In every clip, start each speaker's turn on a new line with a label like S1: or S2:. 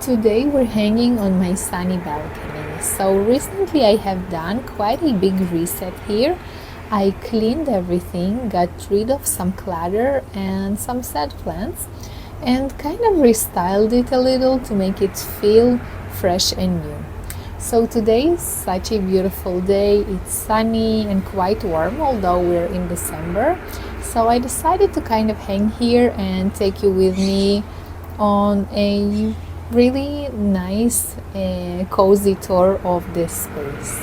S1: Today we're hanging on my sunny balcony. So recently I have done quite a big reset here. I cleaned everything, got rid of some clutter and some sad plants, and kind of restyled it a little to make it feel fresh and new. So today is such a beautiful day. It's sunny and quite warm, although we're in December. So I decided to kind of hang here and take you with me on a really nice cozy tour of this space.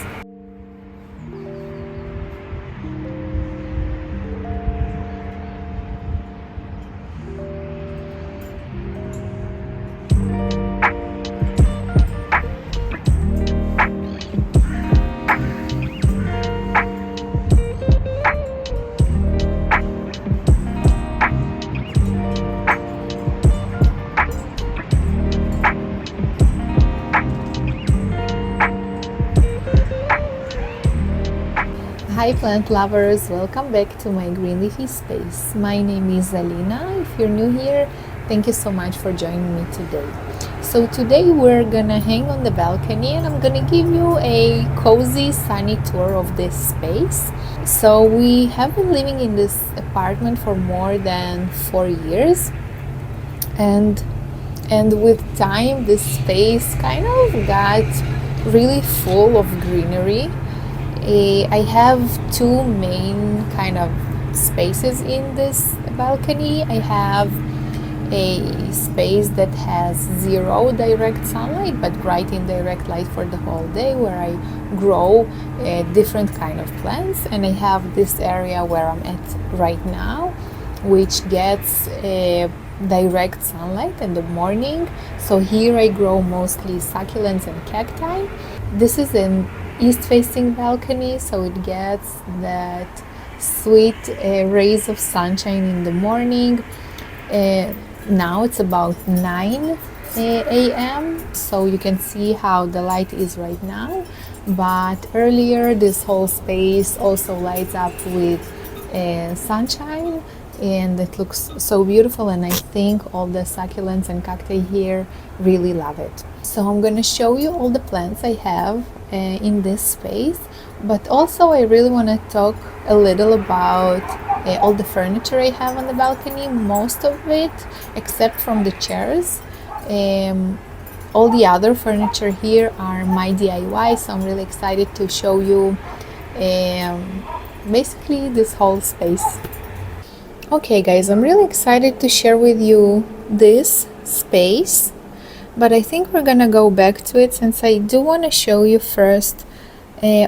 S1: Hi plant lovers, welcome back to my green leafy space. My name is Alina. If you're new here, thank you so much for joining me today. So today we're gonna hang on the balcony and I'm gonna give you a cozy sunny tour of this space. So we have been living in this apartment for more than 4 years, and with time this space kind of got really full of greenery. I have two main kind of spaces in this balcony. I have a space that has zero direct sunlight but bright indirect light for the whole day, where I grow different kind of plants, and I have this area where I'm at right now, which gets direct sunlight in the morning. So here I grow mostly succulents and cacti. This is an east-facing balcony, so it gets that sweet rays of sunshine in the morning. Now it's about 9 a.m., so you can see how the light is right now, but earlier this whole space also lights up with sunshine, and it looks so beautiful, and I think all the succulents and cacti here really love it. So I'm gonna show you all the plants I have in this space, but also I really want to talk a little about all the furniture I have on the balcony. Most of it, except from the chairs, all the other furniture here are my DIY, so I'm really excited to show you basically this whole space. Okay guys, I'm really excited to share with you this space, but I think we're gonna go back to it, since I do want to show you first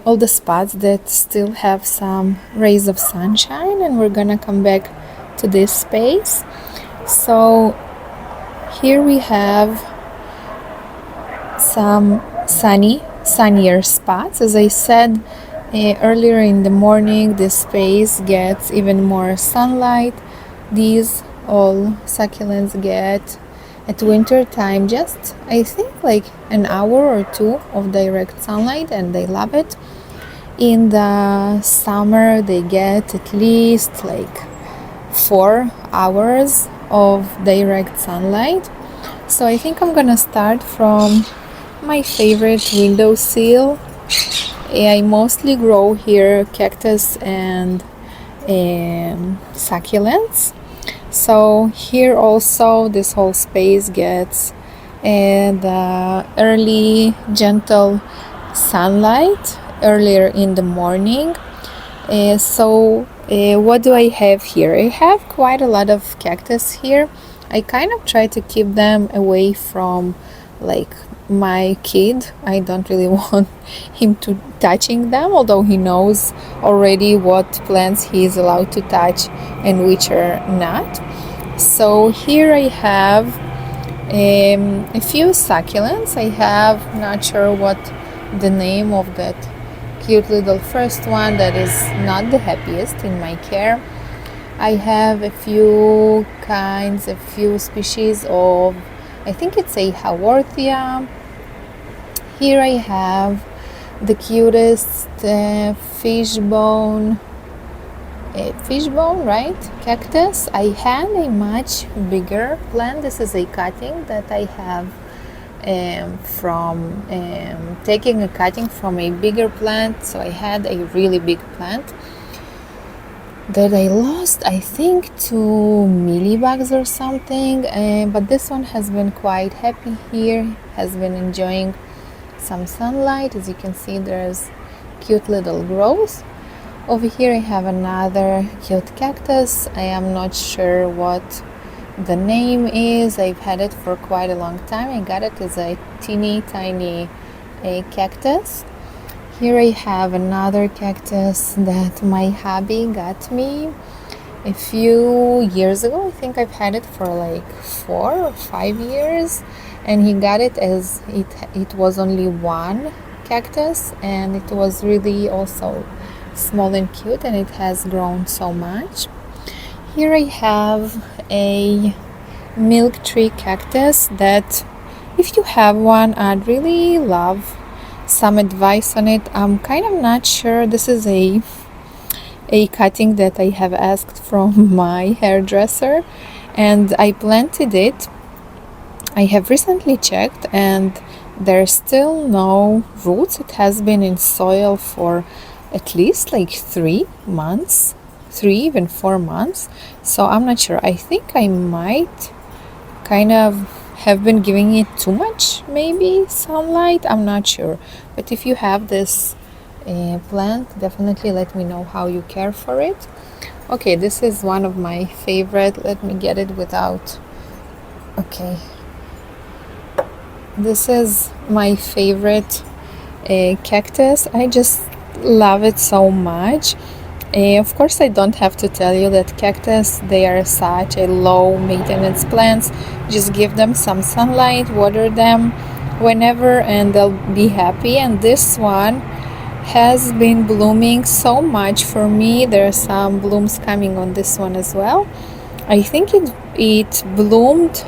S1: all the spots that still have some rays of sunshine, and we're gonna come back to this space. So here we have some sunnier spots. As I said earlier in the morning, this space gets even more sunlight. These all succulents get at winter time just, I think, like an hour or two of direct sunlight, and they love it. In the summer they get at least like 4 hours of direct sunlight. So I think I'm gonna start from my favorite windowsill. I mostly grow here cactus and succulents. So here also this whole space gets the early gentle sunlight earlier in the morning. What do I have here? I have quite a lot of cactus here. I kind of try to keep them away from like my kid. I don't really want him to touching them, although he knows already what plants he is allowed to touch and which are not. So here I have a few succulents. I have, not sure what the name of that cute little first one that is not the happiest in my care. I have a few species of, I think it's a haworthia. Here I have the cutest fishbone, right? Cactus. I had a much bigger plant. This is a cutting that I have from taking a cutting from a bigger plant. So I had a really big plant that I lost, I think, to mealybugs or something, but this one has been quite happy here, has been enjoying some sunlight. As you can see, there's cute little growth. Over here I have another cute cactus. I am not sure what the name is. I've had it for quite a long time. I got it as a teeny tiny cactus. Here I have another cactus that my hubby got me a few years ago. I think I've had it for like 4 or 5 years, and he got it as it was only one cactus, and it was really also small and cute, and it has grown so much. Here I have a milk tree cactus that, if you have one, I'd really love some advice on it. I'm kind of not sure. This is a cutting that I have asked from my hairdresser, and I planted it. I have recently checked, and there's still no roots. It has been in soil for at least like 3 months, even 4 months. So I'm not sure. I think I might kind of have been giving it too much, maybe sunlight. I'm not sure. But if you have this plant, definitely let me know how you care for it. Okay, this is one of my favorite. Let me get it without. Okay, this is my favorite cactus. I just love it so much. Of course, I don't have to tell you that cactus, they are such a low maintenance plants. Just give them some sunlight, water them whenever, and they'll be happy. And this one has been blooming so much for me. There are some blooms coming on this one as well. I think it bloomed,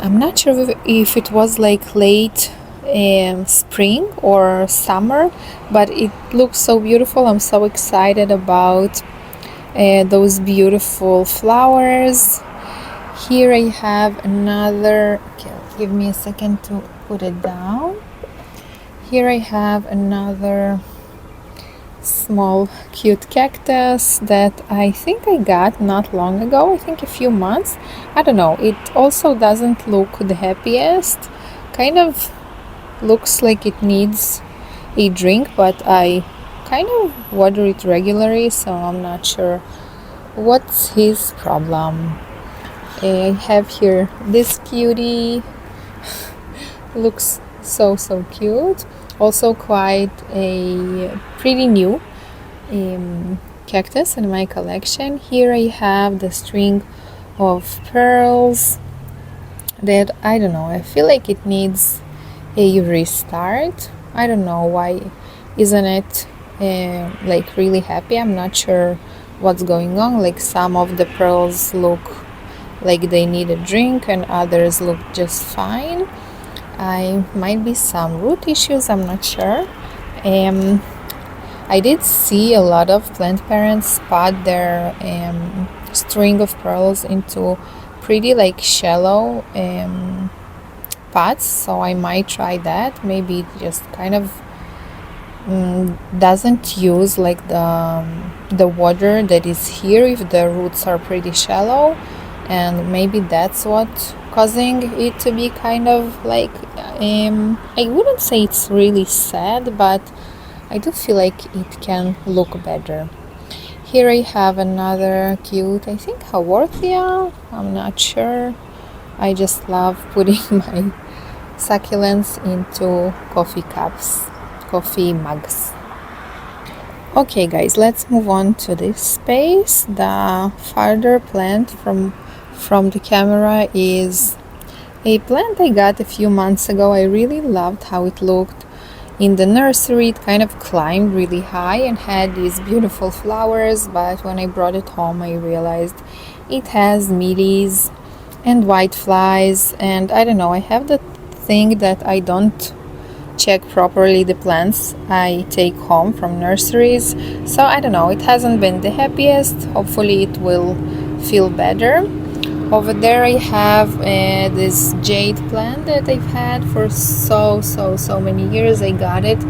S1: I'm not sure if it was like late spring or summer, but it looks so beautiful. I'm so excited about those beautiful flowers. Here I have another. Okay, give me a second to put it down. Here I have another small cute cactus that I think I got not long ago. I think a few months. I don't know. It also doesn't look the happiest. Kind of looks like it needs a drink, but I kind of water it regularly, so I'm not sure what's his problem. I have here this cutie. Looks so cute. Also quite a pretty new cactus in my collection. Here I have the string of pearls that, I don't know, I feel like it needs a restart. I don't know why isn't it like really happy. I'm not sure what's going on. Like some of the pearls look like they need a drink and others look just fine. I might be some root issues, I'm not sure. I did see a lot of plant parents spot their string of pearls into pretty like shallow pots, so I might try that. Maybe it just kind of doesn't use like the water that is here if the roots are pretty shallow, and maybe that's what causing it to be kind of like I wouldn't say it's really sad, but I do feel like it can look better. Here I have another cute, I think Haworthia, I'm not sure. I just love putting my succulents into coffee cups, coffee mugs. Okay guys, let's move on to this space. The farther plant from the camera is a plant I got a few months ago. I really loved how it looked in the nursery. It kind of climbed really high and had these beautiful flowers, but when I brought it home I realized it has mealies and white flies, and I don't know, I have the thing that I don't check properly the plants I take home from nurseries, so I don't know, it hasn't been the happiest. Hopefully it will feel better. Over there I have this jade plant that I've had for so many years. I got it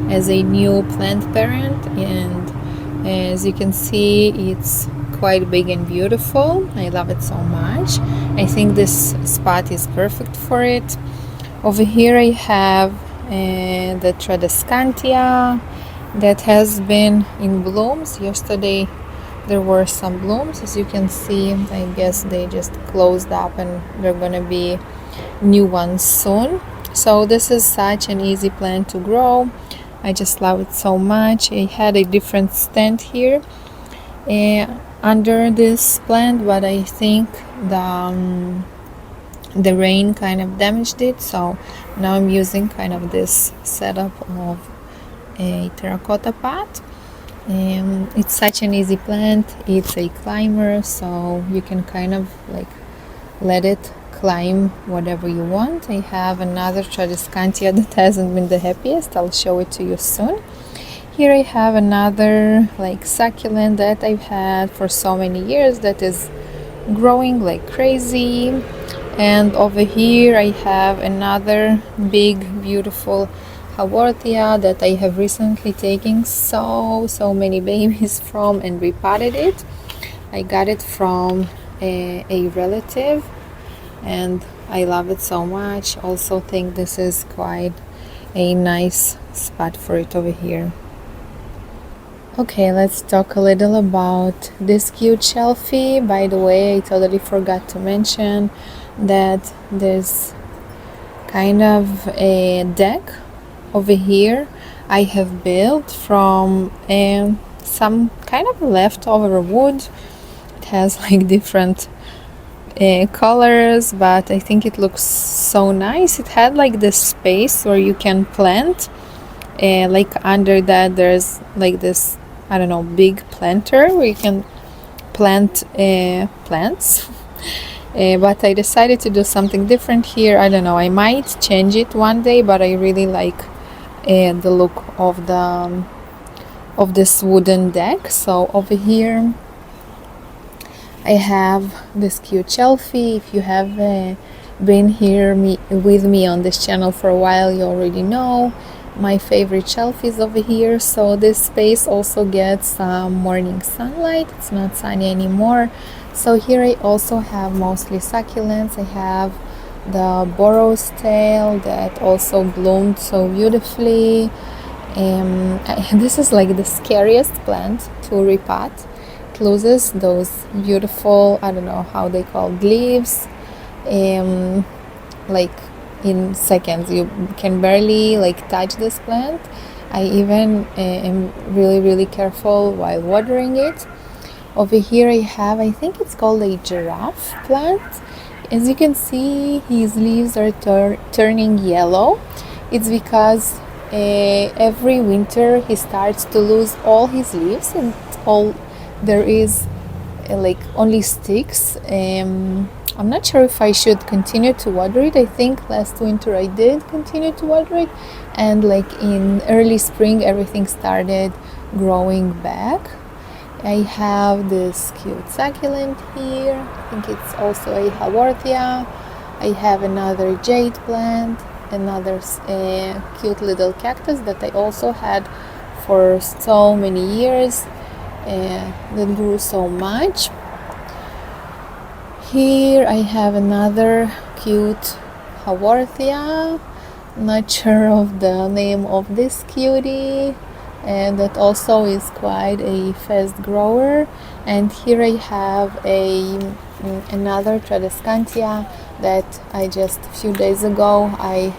S1: as a new plant parent, and as you can see, it's quite big and beautiful. I love it so much. I think this spot is perfect for it. Over here I have the Tradescantia that has been in blooms. Yesterday there were some blooms, as you can see. I guess they just closed up and they're gonna be new ones soon. So this is such an easy plant to grow. I just love it so much. I had a different stand here under this plant, but I think the rain kind of damaged it, so now I'm using kind of this setup of a terracotta pot. It's such an easy plant. It's a climber, so you can kind of like let it climb whatever you want. I have another Tradescantia that hasn't been the happiest. I'll show it to you soon. Here I have another like succulent that I've had for so many years that is growing like crazy. And over here I have another big beautiful Haworthia that I have recently taken so many babies from and repotted it. I got it from a relative and I love it so much. Also think this is quite a nice spot for it over here. Okay, let's talk a little about this cute shelfie. By the way, I totally forgot to mention that there's kind of a deck over here I have built from some kind of leftover wood. It has like different colors, but I think it looks so nice. It had like this space where you can plant, like under that there's like this, I don't know, big planter where you can plant plants. But I decided to do something different here. I don't know, I might change it one day, but I really like the look of this wooden deck. So over here I have this cute shelfie. If you have been here with me on this channel for a while, you already know my favorite shelf is over here. So this space also gets some morning sunlight. It's not sunny anymore. So here I also have mostly succulents. I have the Boros tail that also bloomed so beautifully. This is like the scariest plant to repot. It loses those beautiful, I don't know how they call leaves, like in seconds. You can barely like touch this plant. I even am really careful while watering it. Over here I have, I think it's called a giraffe plant. As you can see, his leaves are turning yellow. It's because every winter he starts to lose all his leaves and all there is like only sticks. I'm not sure if I should continue to water it. I think last winter I did continue to water it, and like in early spring everything started growing back. I have this cute succulent here. I think it's also a Haworthia. I have another jade plant, another cute little cactus that I also had for so many years that grew so much. Here I have another cute Haworthia. Not sure of the name of this cutie. And that also is quite a fast grower. And here I have another Tradescantia that I just a few days ago I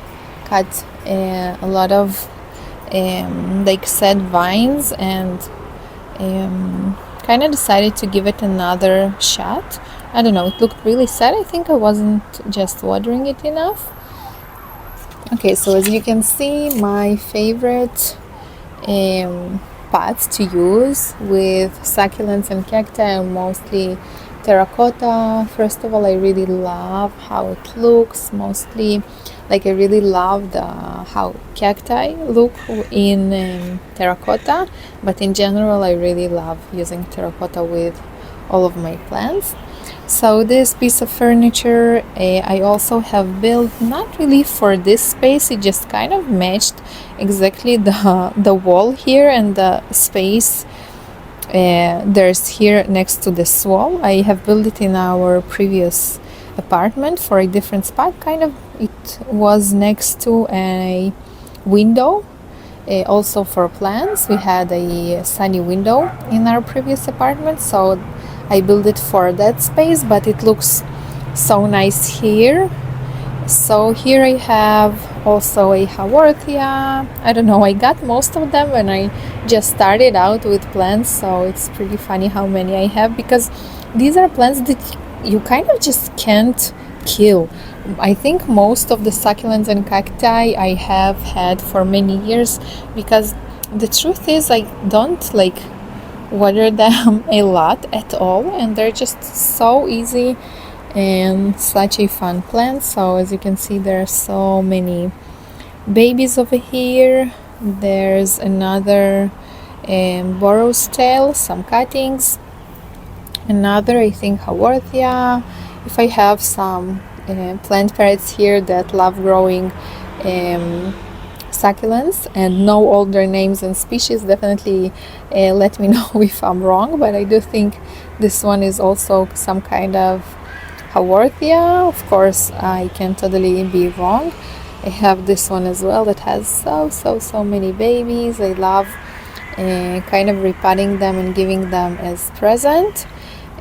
S1: cut a lot of like sad vines and kind of decided to give it another shot. I don't know, it looked really sad. I think I wasn't just watering it enough. Okay, so as you can see, my favorite pots to use with succulents and cacti are mostly terracotta. First of all, I really love how it looks. Mostly, like I really love how cacti look in terracotta, but in general I really love using terracotta with all of my plants. So this piece of furniture I also have built not really for this space, it just kind of matched exactly the wall here and the space there's here next to this wall. I have built it in our previous apartment for a different spot, kind of it was next to a window. Also for plants, we had a sunny window in our previous apartment, so I built it for that space, but it looks so nice here. So here I have also a Haworthia. I don't know, I got most of them when I just started out with plants, so it's pretty funny how many I have, because these are plants that you kind of just can't kill. I think most of the succulents and cacti I have had for many years, because the truth is I don't like water them a lot at all, and they're just so easy and such a fun plant. So as you can see, there are so many babies over here. There's another burrow's tail, some cuttings, another I think Haworthia. If I have some plant parrots here that love growing succulents and know all their names and species, definitely let me know if I'm wrong, but I do think this one is also some kind of Haworthia. Of course, I can totally be wrong. I have this one as well that has so many babies. I love kind of repotting them and giving them as present.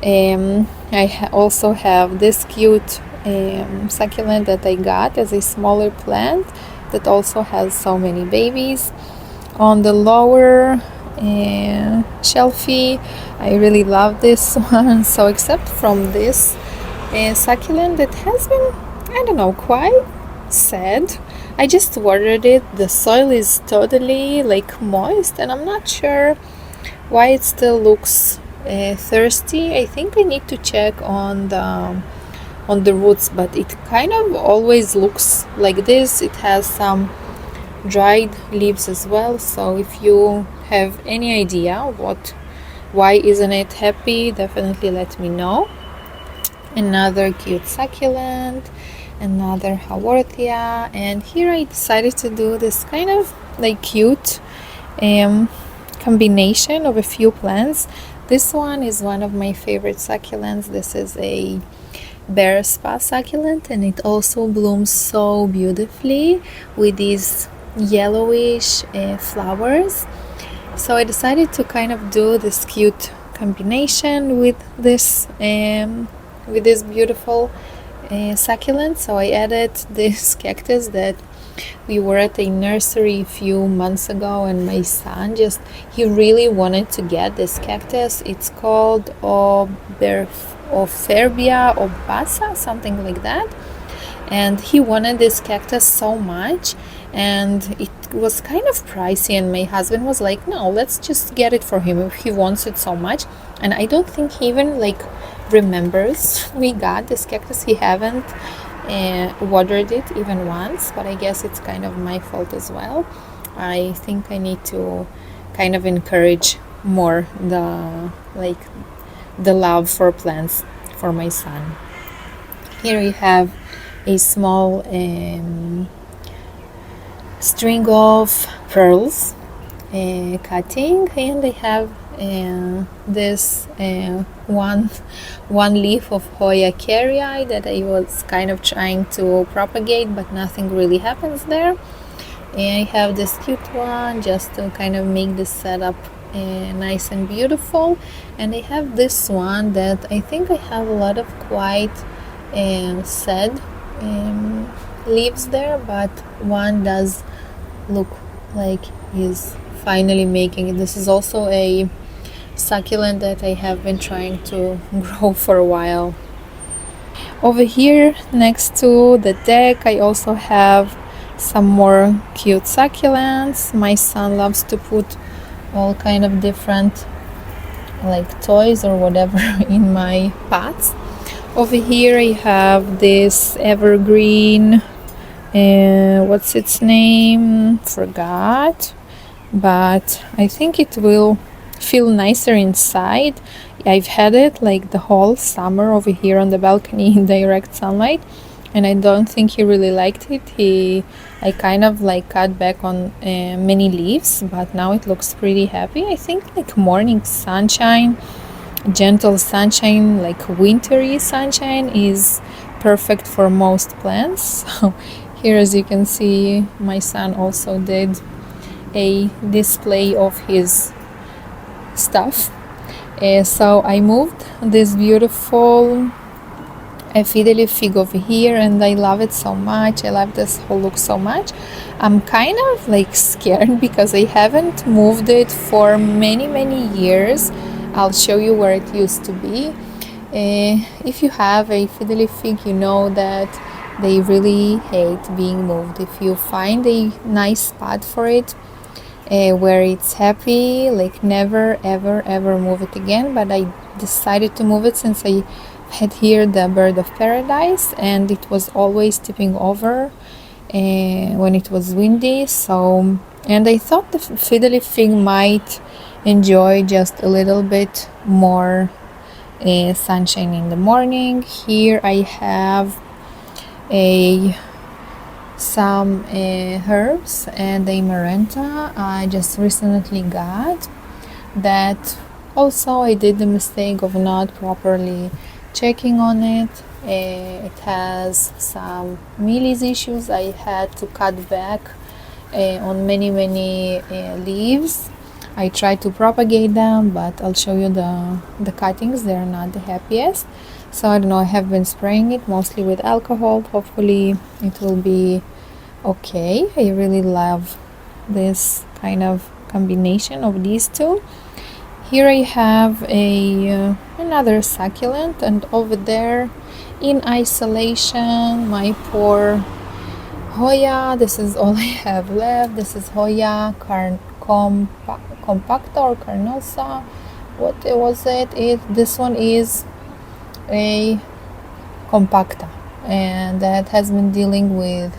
S1: I also have this cute succulent that I got as a smaller plant that also has so many babies. On the lower shelfie, I really love this one. So except from this succulent that has been, I don't know, quite sad, I just watered it. The soil is totally like moist, and I'm not sure why it still looks thirsty. I think I need to check on the roots, but it kind of always looks like this. It has some dried leaves as well, so if you have any idea why isn't it happy, definitely let me know. Another cute succulent, another Haworthia, and here I decided to do this kind of like cute combination of a few plants. This one is one of my favorite succulents. This is a bear spa succulent, and it also blooms so beautifully with these yellowish flowers. So I decided to kind of do this cute combination with this beautiful succulent. So I added this cactus that we were at a nursery a few months ago, and my son he really wanted to get this cactus. It's called Oferbia obasa, something like that, and he wanted this cactus so much, and it was kind of pricey, and my husband was like, no, let's just get it for him if he wants it so much. And I don't think he even like remembers we got this cactus. He haven't watered it even once, but I guess it's kind of my fault as well. I think I need to kind of encourage more the love for plants for my son. Here we have a small string of pearls cutting, and I have this one leaf of Hoya caryi that I was kind of trying to propagate, but nothing really happens there. And I have this cute one just to kind of make this setup nice and beautiful. And I have this one that I think I have a lot of quite sad leaves there, but one does look like he's finally making it. This is also a succulent that I have been trying to grow for a while. Over here next to the deck, I also have some more cute succulents. My son loves to put all kind of different like toys or whatever in my pots. Over here I have this evergreen, what's its name? Forgot, but I think it will feel nicer inside. I've had it like the whole summer over here on the balcony in direct sunlight, and I don't think he really liked it. I kind of like cut back on many leaves, but now it looks pretty happy. I think like morning sunshine, gentle sunshine, like wintry sunshine, is perfect for most plants. So here, as you can see, my son also did a display of his stuff. So I moved this beautiful fiddly fig over here, and I love it so much. I love this whole look so much. I'm kind of like scared because I haven't moved it for many years. I'll show you where it used to be. If you have a fiddly fig, you know that they really hate being moved. If you find a nice spot for it where it's happy, like never ever move it again. But I decided to move it since I had here the bird of paradise, and it was always tipping over when it was windy. So, and I thought the fiddly fig might enjoy just a little bit more sunshine in the morning. Here I have some herbs and a marenta I just recently got. That also I did the mistake of not properly checking on it. It has some mealy issues. I had to cut back on many leaves. I tried to propagate them, but I'll show you the cuttings. They're not the happiest. So I don't know, I have been spraying it mostly with alcohol. Hopefully it will be okay. I really love this kind of combination of these two. Here I have another succulent, and over there in isolation, my poor Hoya. This is all I have left. This is Hoya compacta or carnosa. What was it? This one is a compacta, and that has been dealing with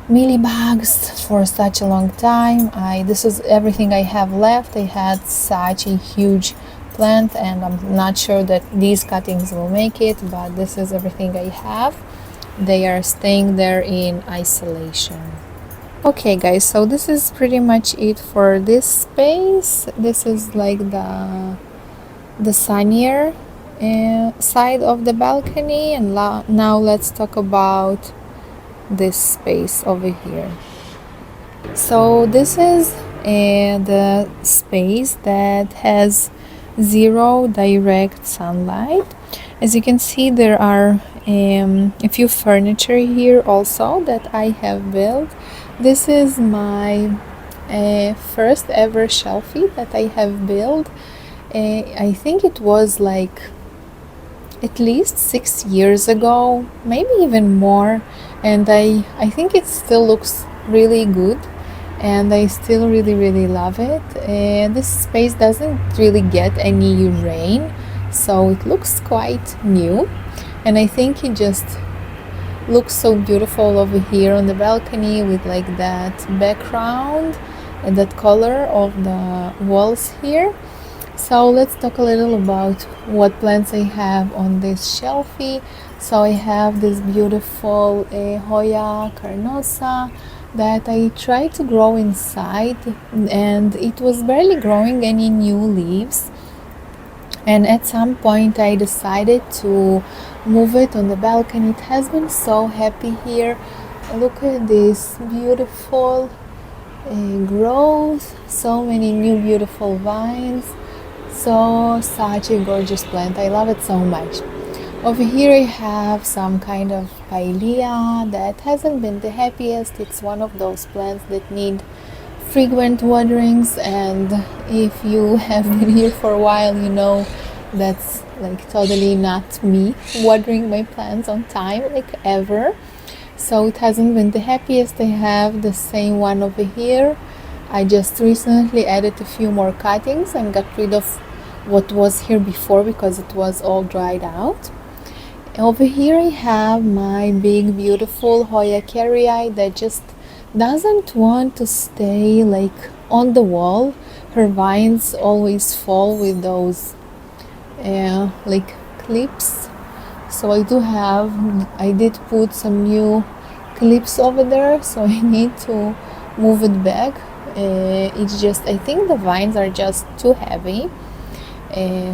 S1: mealybugs for such a long time. This is everything I have left. I had such a huge plant, and I'm not sure that these cuttings will make it, but this is everything I have. They are staying there in isolation. Okay guys, so this is pretty much it for this space. This is like the sunnier side of the balcony, and now let's talk about this space over here. So this is the space that has zero direct sunlight. As you can see, there are a few furniture here also that I have built. This is my first ever shelfie that I have built. I think it was like at least 6 years ago, maybe even more, and I think it still looks really good, and I still really love it. This space doesn't really get any rain, so it looks quite new, and I think it just looks so beautiful over here on the balcony with like that background and that color of the walls here. So let's talk a little about what plants I have on this shelfie. So I have this beautiful Hoya carnosa that I tried to grow inside, and it was barely growing any new leaves. And at some point I decided to move it on the balcony. It has been so happy here. Look at this beautiful growth, so many new beautiful vines. So such a gorgeous plant. I love it so much. Over here I have some kind of pilea that hasn't been the happiest. It's one of those plants that need frequent waterings, and if you have been here for a while, you know that's like totally not me watering my plants on time, like ever. So it hasn't been the happiest. I have the same one over here. I just recently added a few more cuttings and got rid of what was here before because it was all dried out. Over here I have my big beautiful Hoya carrii that just doesn't want to stay like on the wall. her vines always fall with those like clips. So I did put some new clips over there, so I need to move it back. It's just, I think the vines are just too heavy,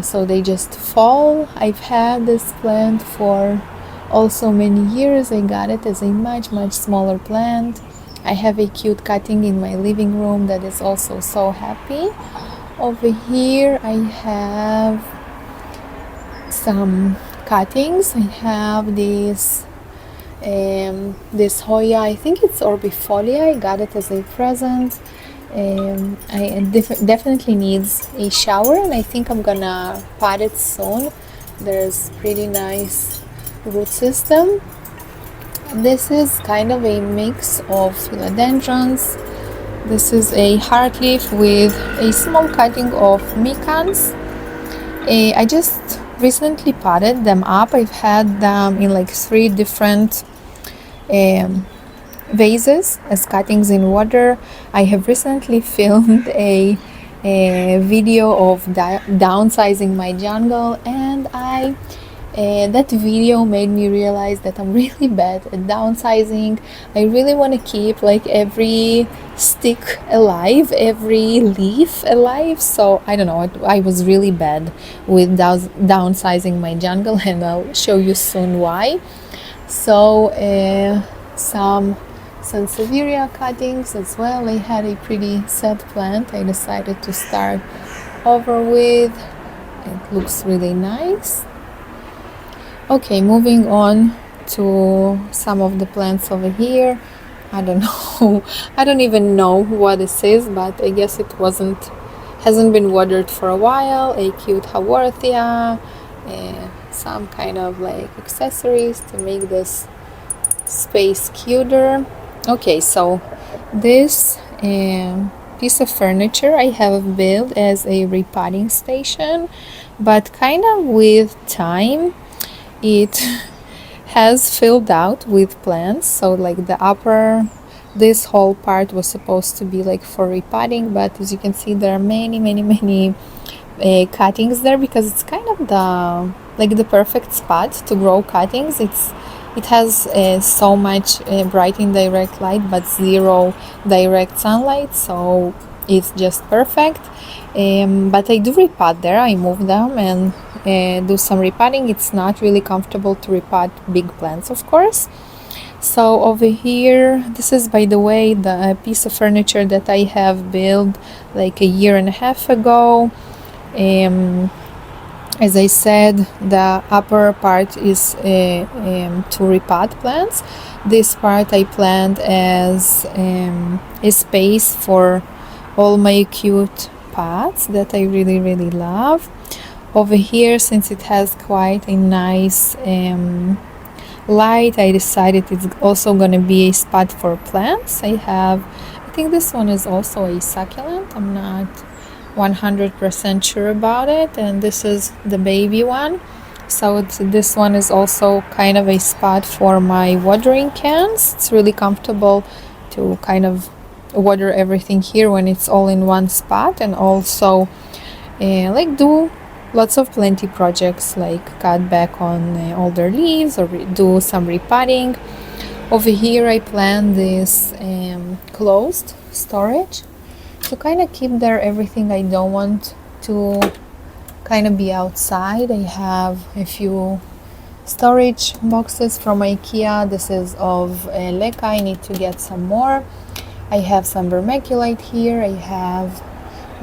S1: so they just fall. I've had this plant for also many years. I got it as a much smaller plant. I have a cute cutting in my living room that is also so happy. Over here I have some cuttings. I have this Hoya, I think it's Orbifolia. I got it as a present. Definitely needs a shower, and I think I'm gonna pot it soon. There's pretty nice root system. This is kind of a mix of philodendrons. This is a heartleaf with a small cutting of micans. I just recently potted them up. I've had them in like 3 different vases as cuttings in water. I have recently filmed a video of downsizing my jungle, and that video made me realize that I'm really bad at downsizing. I really want to keep like every stick alive, every leaf alive. So I don't know, I was really bad with downsizing my jungle, and I'll show you soon why. So some Sansevieria cuttings as well. I had a pretty sad plant I decided to start over with. It looks really nice. Okay, moving on to some of the plants over here. I don't know, I don't even know what this is, but I guess it hasn't been watered for a while. A cute Haworthia, some kind of like accessories to make this space cuter. Okay, so this piece of furniture I have built as a repotting station, but kind of with time it has filled out with plants. So like this whole part was supposed to be like for repotting, but as you can see there are many cuttings there, because it's kind of the perfect spot to grow cuttings. It has so much bright indirect light but zero direct sunlight, so it's just perfect. But I do repot there. I move them and do some repotting. It's not really comfortable to repot big plants, of course. So over here, this is, by the way, the piece of furniture that I have built like a year and a half ago. As I said, the upper part is to repot plants. This part I planned as a space for all my cute pots that I really love. Over here, since it has quite a nice light, I decided it's also going to be a spot for plants. I think this one is also a succulent. I'm not 100% sure about it, and this is the baby one. So this one is also kind of a spot for my watering cans. It's really comfortable to kind of water everything here when it's all in one spot, and also like do lots of plenty projects like cut back on older leaves or do some repotting. Over here I plan this closed storage to kind of keep there everything I don't want to kind of be outside. I have a few storage boxes from IKEA. This is of leca. I need to get some more. I have some vermiculite here. I have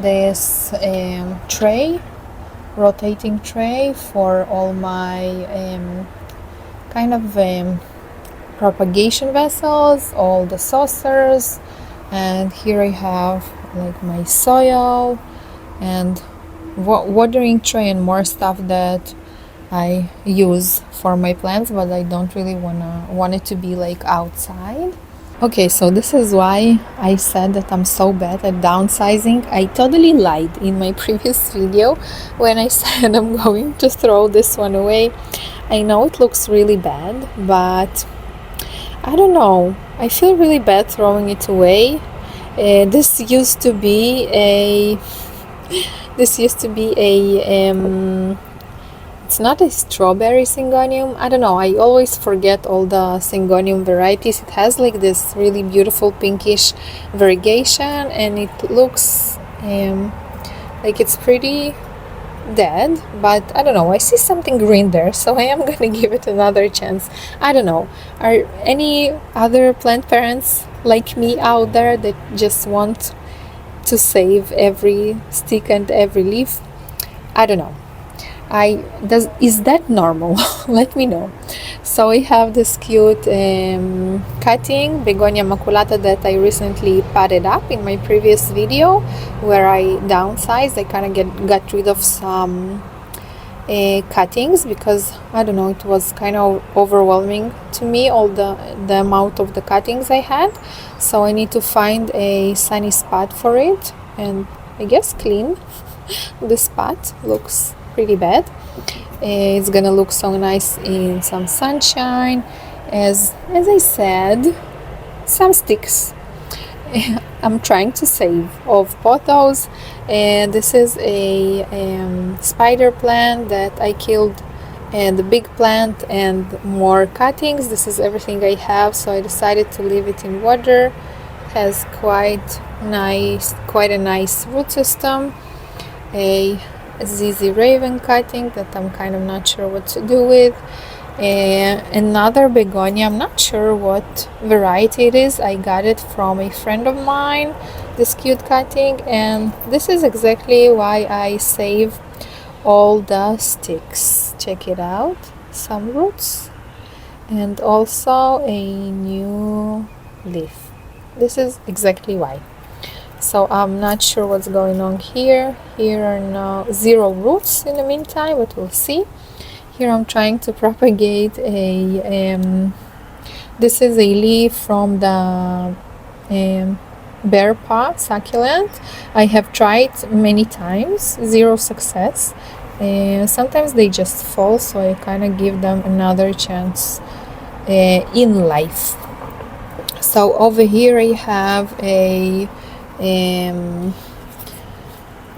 S1: this rotating tray for all my kind of propagation vessels, all the saucers, and here I have like my soil and watering tray and more stuff that I use for my plants, but I don't really want it to be like outside. Okay, so this is why I said that I'm so bad at downsizing. I totally lied in my previous video when I said I'm going to throw this one away. I know it looks really bad, but I don't know. I feel really bad throwing it away. This used to be This used to be a it's not a strawberry syngonium. I don't know, I always forget all the syngonium varieties. It has like this really beautiful pinkish variegation, and it looks like it's pretty dead, but I don't know, I see something green there, so I am gonna give it another chance. I don't know, are any other plant parents like me out there that just want to save every stick and every leaf? I don't know. Is that normal? Let me know. So I have this cute cutting Begonia maculata that I recently potted up in my previous video where I downsized. I kind of got rid of some cuttings because I don't know, it was kind of overwhelming to me, all the amount of the cuttings I had. So I need to find a sunny spot for it and I guess clean. This spot looks pretty bad. It's gonna look so nice in some sunshine. As I said, some sticks I'm trying to save of pothos. And this is a spider plant that I killed, and the big plant and more cuttings. This is everything I have, so I decided to leave it in water. It has quite a nice root system. A ZZ Raven cutting that I'm kind of not sure what to do with. Another begonia, I'm not sure what variety it is. I got it from a friend of mine, this cute cutting, and this is exactly why I save all the sticks. Check it out, some roots and also a new leaf. This is exactly why. So I'm not sure what's going on here. Here are now 0 roots in the meantime, but we'll see. Here I'm trying to propagate this is a leaf from the bear paw succulent. I have tried many times, 0 success. Sometimes they just fall, so I kind of give them another chance in life. So over here I have a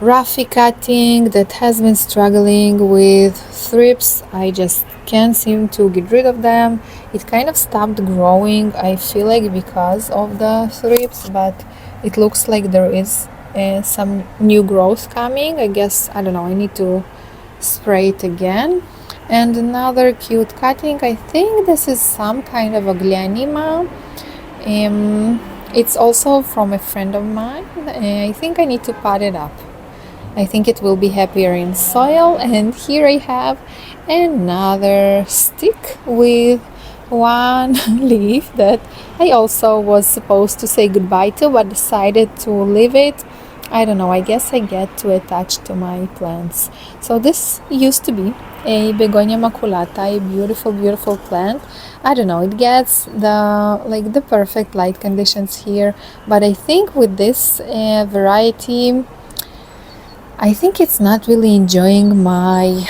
S1: Raffy cutting that has been struggling with thrips. I just can't seem to get rid of them. It kind of stopped growing, I feel like, because of the thrips, but it looks like there is some new growth coming. I guess, I don't know, I need to spray it again. And another cute cutting, I think this is some kind of a Glianima. It's also from a friend of mine. I think I need to pot it up. I think it will be happier in soil. And here I have another stick with 1 leaf that I also was supposed to say goodbye to, but decided to leave it. I don't know, I guess I get too attached to my plants. So this used to be a Begonia maculata, a beautiful plant. I don't know, it gets the perfect light conditions here, but I think with this variety, I think it's not really enjoying my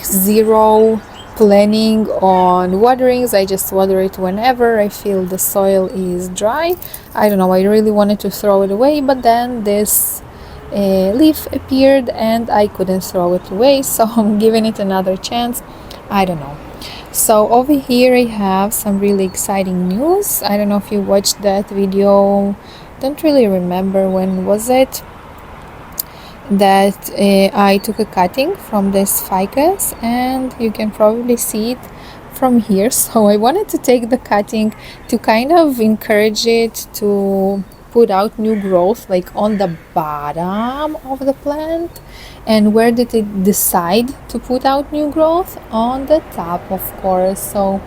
S1: 0 planning on waterings. I just water it whenever I feel the soil is dry. I don't know, I really wanted to throw it away, but then this leaf appeared and I couldn't throw it away, so I'm giving it another chance. I don't know. So over here I have some really exciting news. I don't know if you watched that video, don't really remember when was it, that I took a cutting from this ficus, and you can probably see it from here. So I wanted to take the cutting to kind of encourage it to put out new growth, like on the bottom of the plant. And where did it decide to put out new growth? On the top, of course. So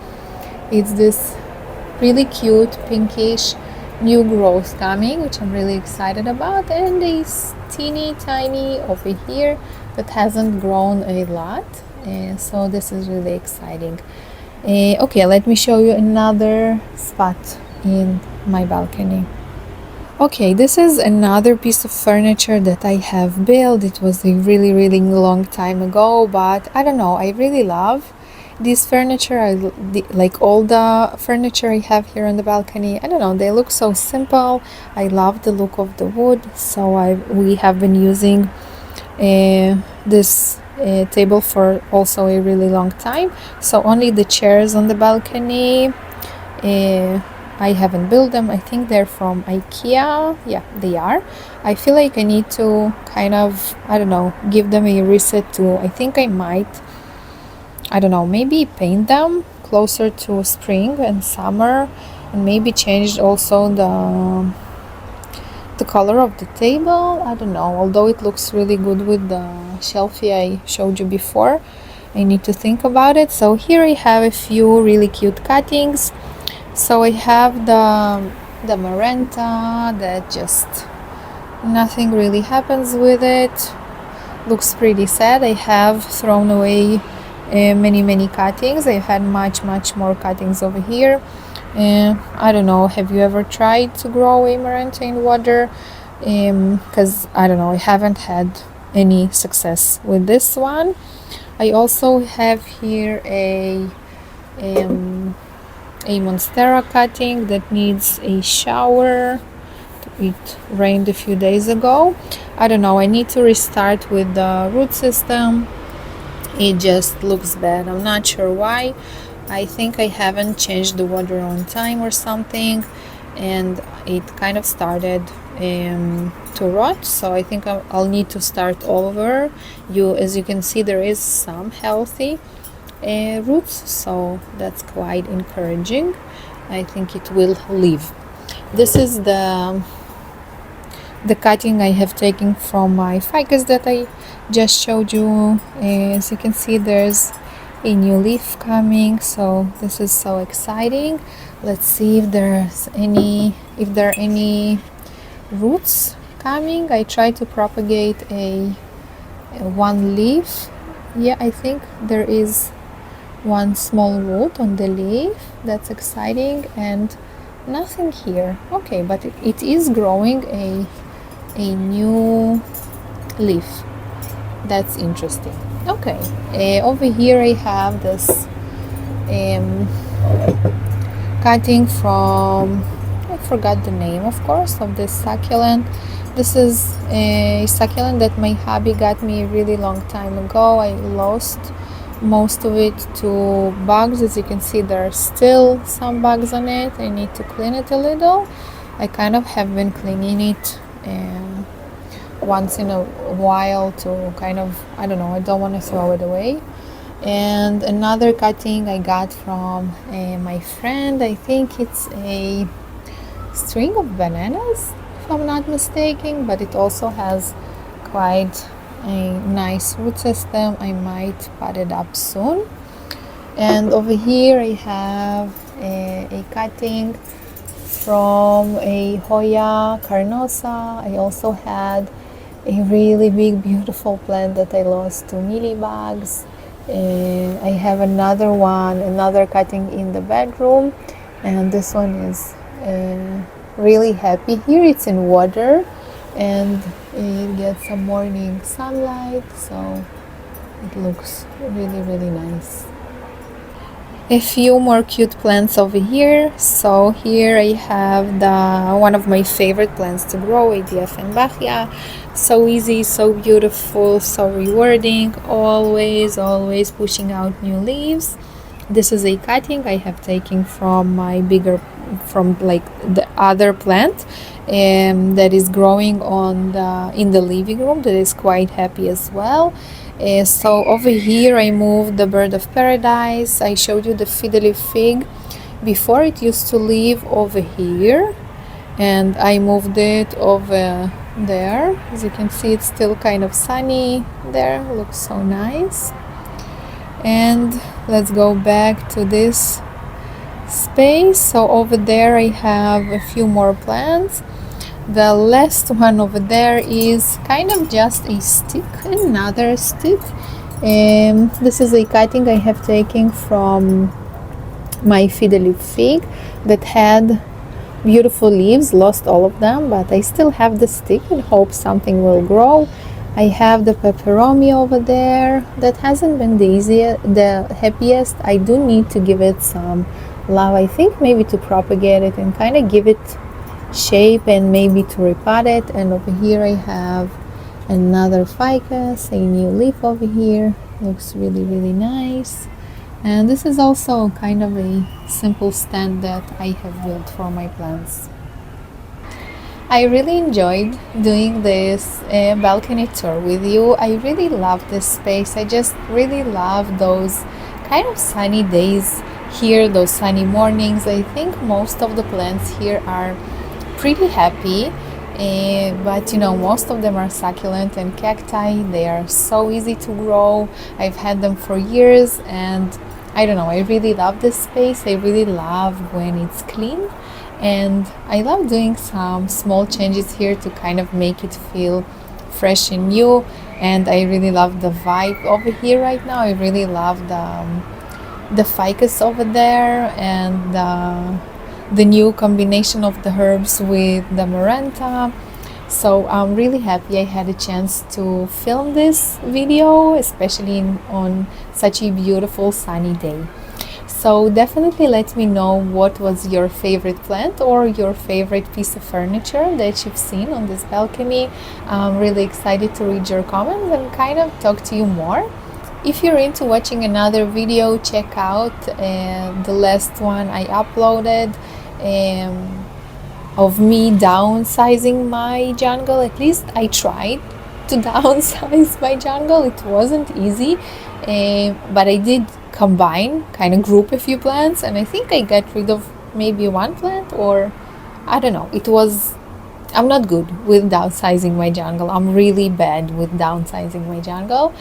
S1: it's this really cute pinkish new growth coming, which I'm really excited about, and this teeny tiny over here that hasn't grown a lot, so this is really exciting. Okay, let me show you another spot in my balcony. Okay, this is another piece of furniture that I have built. It was a really long time ago, but I don't know, I really love this furniture. I like all the furniture I have here on the balcony. I don't know, they look so simple. I love the look of the wood, so we have been using this table for also a really long time. So only the chairs on the balcony. I haven't built them. I think they're from IKEA. Yeah, they are. I feel like I need to kind of, I don't know, give them a reset too. I think I might, I don't know, maybe paint them closer to spring and summer, and maybe change also the color of the table. I don't know, although it looks really good with the shelfie I showed you before. I need to think about it. So here I have a few really cute cuttings. So I have the Marenta that just nothing really happens with it. Looks pretty sad. I have thrown away many cuttings. I had much more cuttings over here. I don't know, have you ever tried to grow a Marenta in water? Because I don't know, I haven't had any success with this one. I also have here a Monstera cutting that needs a shower. It rained a few days ago. I don't know, I need to restart with the root system. It just looks bad. I'm not sure why. I think I haven't changed the water on time or something, and it kind of started to rot, so I think I'll need to start over. As you can see, there is some healthy roots, so that's quite encouraging. I think it will live. This is the cutting I have taken from my ficus that I just showed you. As you can see, there's a new leaf coming, so this is so exciting. Let's see if there are any roots coming. I try to propagate a one leaf. Yeah, I think there is one small root on the leaf. That's exciting, and nothing here. Okay, but it is growing a new leaf. That's interesting. Okay, over here I have this cutting from, I forgot the name, of course, of this succulent. This is a succulent that my hubby got me a really long time ago. I lost most of it to bugs. As you can see, there are still some bugs on it. I need to clean it a little. I kind of have been cleaning it once in a while to kind of, I don't know, I don't want to throw it away. And another cutting I got from my friend. I think it's a string of bananas, if I'm not mistaken, but it also has quite a nice root system. I might pot it up soon. And over here I have a cutting from a Hoya carnosa. I also had a really big beautiful plant that I lost to mealybugs. I have another cutting in the bedroom, and this one is really happy. Here it's in water and it gets some morning sunlight, so it looks really nice. A few more cute plants over here. So here I have one of my favorite plants to grow, a Dieffenbachia. So easy, so beautiful, so rewarding, always pushing out new leaves. This is a cutting I have taken from like the other plant that is growing in the living room, that is quite happy as well. So over here I moved the bird of paradise. I showed you the fiddly fig. Before it used to live over here, and I moved it over there. As you can see, it's still kind of sunny there. Looks so nice. And let's go back to this space. So over there I have a few more plants. The last one over there is kind of just a stick, another stick. This is a cutting I have taken from my fiddly fig that had beautiful leaves. Lost all of them, but I still have the stick and hope something will grow. I have the peperomia over there that hasn't been the happiest. I do need to give it some love, I think, maybe to propagate it and kind of give it shape and maybe to repot it. And over here I have Another ficus, a new leaf over here, looks really nice. And this is also kind of a simple stand that I have built for my plants. I really enjoyed doing this balcony tour with you. I really love this space. I just really love those kind of sunny days here, those sunny mornings. I think most of the plants here are pretty happy, but you know, most of them are succulent and cacti. They are so easy to grow. I've had them for years, and I don't know, I really love this space. I really love when it's clean, and I love doing some small changes here to kind of make it feel fresh and new. And I really love the vibe over here right now. I really love the ficus over there, and the new combination of the herbs with the maranta. So I'm really happy I had a chance to film this video, especially on such a beautiful sunny day. So definitely let me know what was your favorite plant or your favorite piece of furniture that you've seen on this balcony. I'm really excited to read your comments and kind of talk to you more. If you're into watching another video, check out the last one I uploaded of me downsizing my jungle. At least I tried to downsize my jungle. It wasn't easy, but I did combine, kind of group a few plants, and I think I got rid of maybe one plant, or I don't know. I'm not good with downsizing my jungle. I'm really bad with downsizing my jungle.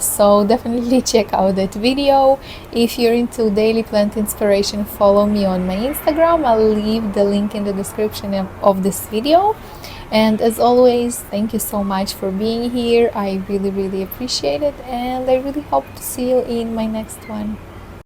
S1: So definitely check out that video. If you're into daily plant inspiration, follow me on my Instagram. I'll leave the link in the description of this video. And as always, thank you so much for being here. I really appreciate it, and I really hope to see you in my next one.